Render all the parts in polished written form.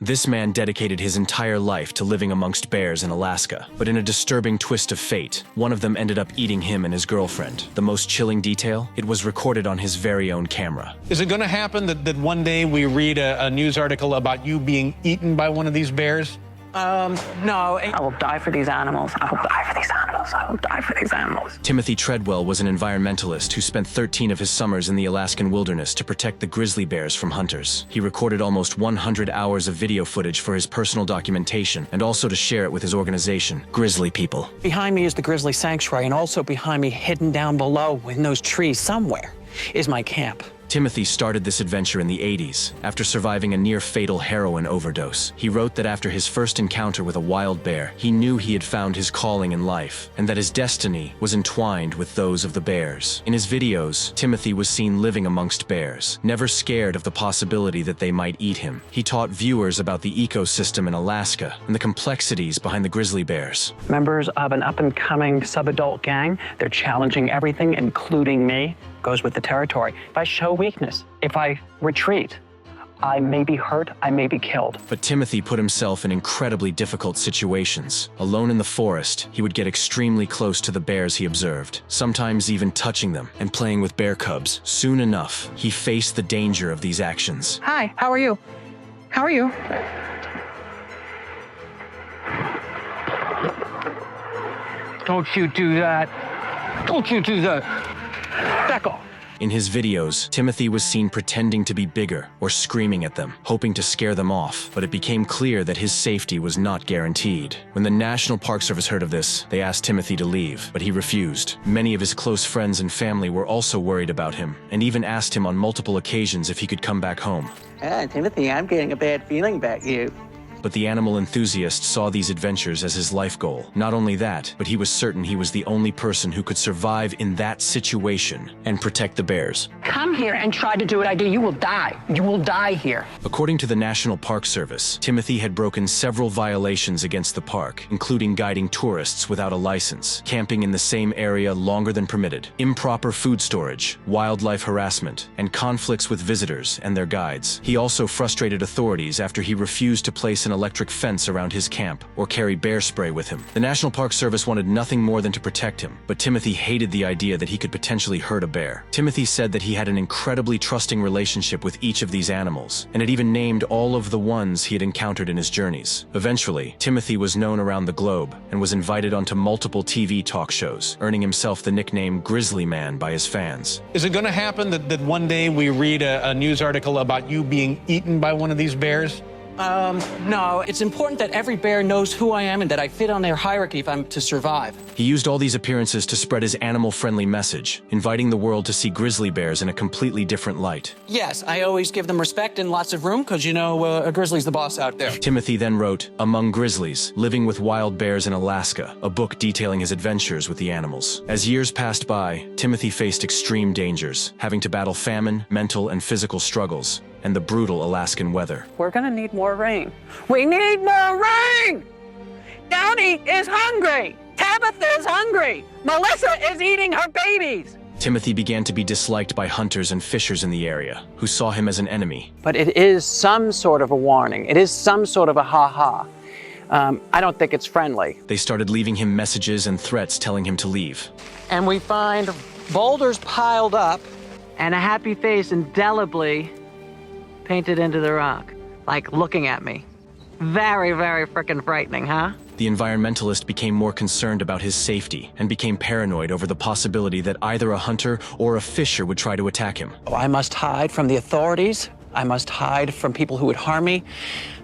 This man dedicated his entire life to living amongst bears in Alaska, but in a disturbing twist of fate, one of them ended up eating him and his girlfriend. The most chilling detail? It was recorded on his very own camera. Is it going to happen that one day we read a news article about you being eaten by one of these bears? No. I will die for these animals. I will die for these animals. I will die for these animals. Timothy Treadwell was an environmentalist who spent 13 of his summers in the Alaskan wilderness to protect the grizzly bears from hunters. He recorded almost 100 hours of video footage for his personal documentation and also to share it with his organization, Grizzly People. Behind me is the grizzly sanctuary, and also behind me, hidden down below in those trees somewhere, is my camp. Timothy started this adventure in the 80s, after surviving a near-fatal heroin overdose. He wrote that after his first encounter with a wild bear, he knew he had found his calling in life, and that his destiny was entwined with those of the bears. In his videos, Timothy was seen living amongst bears, never scared of the possibility that they might eat him. He taught viewers about the ecosystem in Alaska and the complexities behind the grizzly bears. Members of an up-and-coming sub-adult gang, they're challenging everything, including me. Goes with the territory. If I show weakness, if I retreat, I may be hurt, I may be killed. But Timothy put himself in incredibly difficult situations. Alone in the forest, he would get extremely close to the bears he observed, sometimes even touching them and playing with bear cubs. Soon enough, he faced the danger of these actions. Hi, how are you? How are you? Don't you do that. Don't you do that. Back off. In his videos, Timothy was seen pretending to be bigger or screaming at them, hoping to scare them off, but it became clear that his safety was not guaranteed. When the National Park Service heard of this, they asked Timothy to leave, but he refused. Many of his close friends and family were also worried about him, and even asked him on multiple occasions if he could come back home. Timothy, I'm getting a bad feeling about you. But the animal enthusiast saw these adventures as his life goal. Not only that, but he was certain he was the only person who could survive in that situation and protect the bears. Come here and try to do what I do. You will die. You will die here. According to the National Park Service, Timothy had broken several violations against the park, including guiding tourists without a license, camping in the same area longer than permitted, improper food storage, wildlife harassment, and conflicts with visitors and their guides. He also frustrated authorities after he refused to place an electric fence around his camp or carry bear spray with him. The National Park Service wanted nothing more than to protect him, but Timothy hated the idea that he could potentially hurt a bear. Timothy said that he had an incredibly trusting relationship with each of these animals, and had even named all of the ones he had encountered in his journeys. Eventually, Timothy was known around the globe and was invited onto multiple TV talk shows, earning himself the nickname Grizzly Man by his fans. Is it going to happen that one day we read a news article about you being eaten by one of these bears? No. It's important that every bear knows who I am and that I fit on their hierarchy if I'm to survive. He used all these appearances to spread his animal-friendly message, inviting the world to see grizzly bears in a completely different light. Yes, I always give them respect and lots of room because, you know, a grizzly's the boss out there. Timothy then wrote Among Grizzlies, Living with Wild Bears in Alaska, a book detailing his adventures with the animals. As years passed by, Timothy faced extreme dangers, having to battle famine, mental and physical struggles, and the brutal Alaskan weather. We're gonna need more rain. We need more rain! Downey is hungry! Tabitha is hungry! Melissa is eating her babies! Timothy began to be disliked by hunters and fishers in the area, who saw him as an enemy. But it is some sort of a warning. It is some sort of a ha-ha. I don't think it's friendly. They started leaving him messages and threats telling him to leave. And we find boulders piled up and a happy face indelibly painted into the rock, like looking at me. Very, very frickin' frightening, huh? The environmentalist became more concerned about his safety and became paranoid over the possibility that either a hunter or a fisher would try to attack him. Oh, I must hide from the authorities. I must hide from people who would harm me.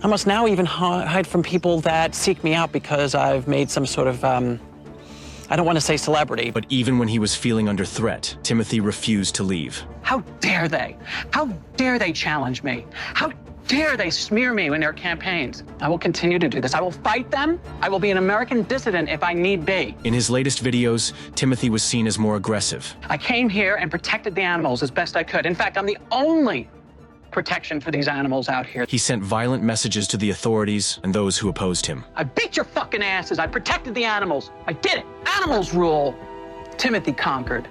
I must now even hide from people that seek me out because I've made some sort of, I don't want to say celebrity. But even when he was feeling under threat, Timothy refused to leave. How dare they? How dare they challenge me? How dare they smear me in their campaigns? I will continue to do this. I will fight them. I will be an American dissident if I need be. In his latest videos, Timothy was seen as more aggressive. I came here and protected the animals as best I could. In fact, I'm the only protection for these animals out here. He sent violent messages to the authorities and those who opposed him. I beat your fucking asses. I protected the animals. I did it. Animals rule. Timothy conquered.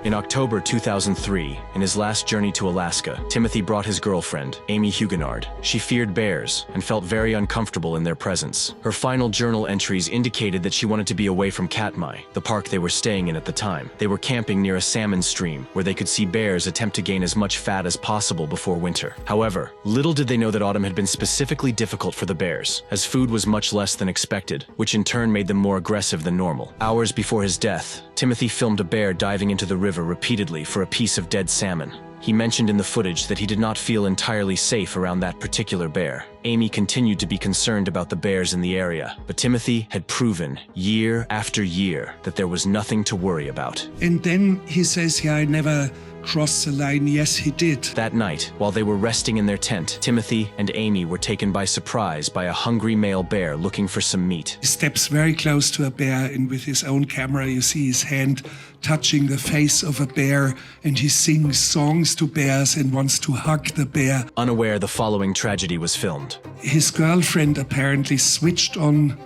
In October 2003, in his last journey to Alaska, Timothy brought his girlfriend, Amy Huguenard. She feared bears and felt very uncomfortable in their presence. Her final journal entries indicated that she wanted to be away from Katmai, the park they were staying in at the time. They were camping near a salmon stream where they could see bears attempt to gain as much fat as possible before winter. However, little did they know that autumn had been specifically difficult for the bears, as food was much less than expected, which in turn made them more aggressive than normal. Hours before his death, Timothy filmed a bear diving into the river repeatedly for a piece of dead salmon. He mentioned in the footage that he did not feel entirely safe around that particular bear. Amy continued to be concerned about the bears in the area, but Timothy had proven year after year that there was nothing to worry about. And then he says, yeah, I never crossed the line. Yes, he did. That night, while they were resting in their tent, Timothy and Amy were taken by surprise by a hungry male bear looking for some meat. He steps very close to a bear, and with his own camera, you see his hand touching the face of a bear, and he sings songs to bears and wants to hug the bear. Unaware the following tragedy was filmed. His girlfriend apparently switched on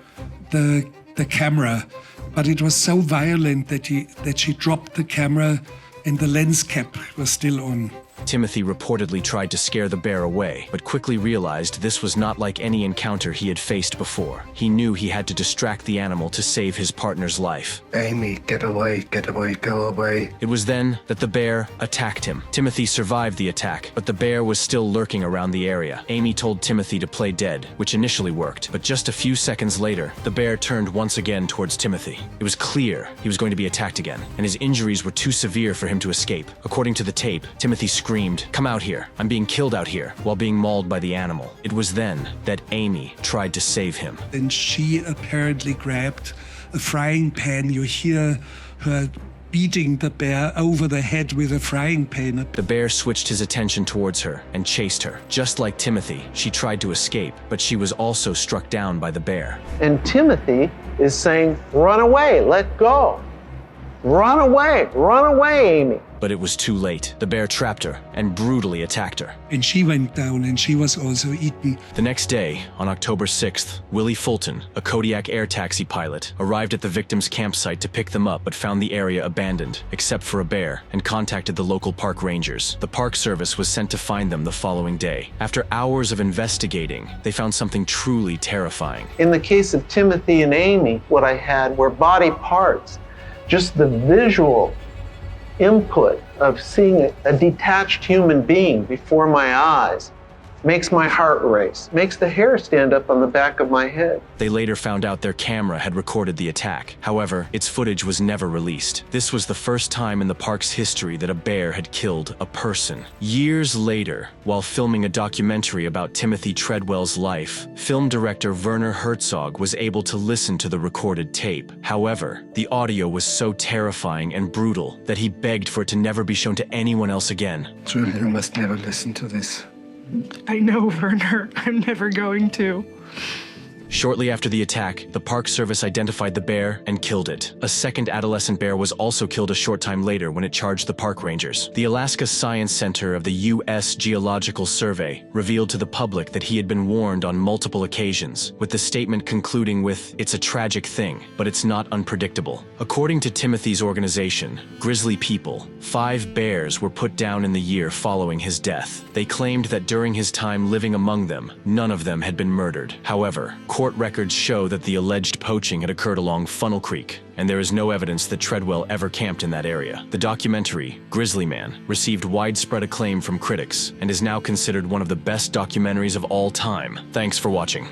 the camera, but it was so violent that she dropped the camera and the lens cap was still on. Timothy reportedly tried to scare the bear away, but quickly realized this was not like any encounter he had faced before. He knew he had to distract the animal to save his partner's life. Amy, get away, go away. It was then that the bear attacked him. Timothy survived the attack, but the bear was still lurking around the area. Amy told Timothy to play dead, which initially worked, but just a few seconds later, the bear turned once again towards Timothy. It was clear he was going to be attacked again, and his injuries were too severe for him to escape. According to the tape, Timothy screamed, "Come out here, I'm being killed out here," while being mauled by the animal. It was then that Amy tried to save him. And she apparently grabbed a frying pan. You hear her beating the bear over the head with a frying pan. The bear switched his attention towards her and chased her. Just like Timothy, she tried to escape, but she was also struck down by the bear. And Timothy is saying, run away, let go. Run away, Amy. But it was too late. The bear trapped her and brutally attacked her. And she went down and she was also eaten. The next day, on October 6th, Willie Fulton, a Kodiak air taxi pilot, arrived at the victim's campsite to pick them up but found the area abandoned, except for a bear, and contacted the local park rangers. The Park Service was sent to find them the following day. After hours of investigating, they found something truly terrifying. In the case of Timothy and Amy, what I had were body parts. Just the visual input of seeing a detached human being before my eyes makes my heart race, makes the hair stand up on the back of my head. They later found out their camera had recorded the attack. However, its footage was never released. This was the first time in the park's history that a bear had killed a person. Years later, while filming a documentary about Timothy Treadwell's life, film director Werner Herzog was able to listen to the recorded tape. However, the audio was so terrifying and brutal that he begged for it to never be shown to anyone else again. Julia must never listen to this. I know, Werner. I'm never going to. Shortly after the attack, the Park Service identified the bear and killed it. A second adolescent bear was also killed a short time later when it charged the park rangers. The Alaska Science Center of the U.S. Geological Survey revealed to the public that he had been warned on multiple occasions, with the statement concluding with, "It's a tragic thing, but it's not unpredictable." According to Timothy's organization, Grizzly People, 5 bears were put down in the year following his death. They claimed that during his time living among them, none of them had been murdered. However, court records show that the alleged poaching had occurred along Funnel Creek, and there is no evidence that Treadwell ever camped in that area. The documentary, Grizzly Man, received widespread acclaim from critics and is now considered one of the best documentaries of all time. Thanks for watching.